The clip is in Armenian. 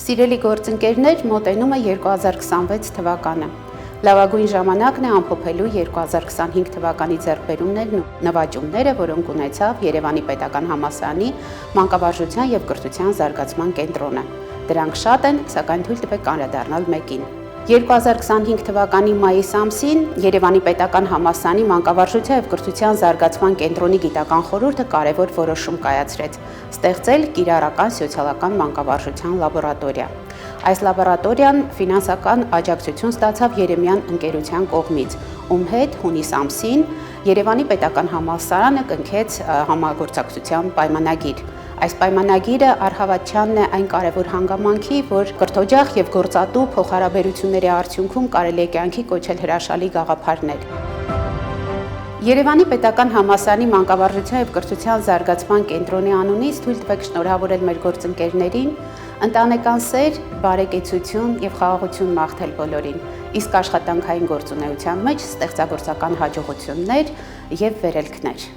Սիրելի գործընկերներ, մոտենում է 2026 թվականը։ Լավագույն ժամանակն է ամփոփելու 2025 թվականի ձեռքբերումներն ու նվաճումները, որոնք ունեցավ Երևանի պետական համալսարանի մանկավարժության և կրթության զարգացման կենտրոնը։ Դրանք շատ են, սակայն թույլ տվեք անդրադառնալ մեկին։ 2025 թվականի մայիս ամսին Երևանի պետական համալսարանի մանկավարժության և կրթության զարգացման կենտրոնի գիտական խորհուրդը կարևոր որոշում կայացրեց՝ ստեղծել կիրառական սոցիալական մանկավարժության լաբորատորիա։ Այս լաբորատորիան ֆինանսական աջակցություն ստացավ Երեմյան ընկերության կողմից, ում հետ հունիս ամսին Երևանի պետական համալսարանը կնքեց համագործակցության պայմանագիր։ Այս պայմանագիրը առհավատչանն է այն կարևոր հանգամանքի, որ կրթօջախ և գործատու փոխհարաբերությունների արդյունքում կարելի է կյանքի կոչել հրաշալի գաղափարներ։ Երևանի պետական համալսարանի մանկավարժության և կրթության զարգացման կենտրոնի անունից թույլ տվեք շնորհավորել մեր գործընկերներին, ընտանեկան սեր, բարեկեցություն և խաղաղություն մաղթել բոլորին, իսկ աշխատանքային գործունեության մեջ ստեղծագործական հաջողություններ և վերելքներ։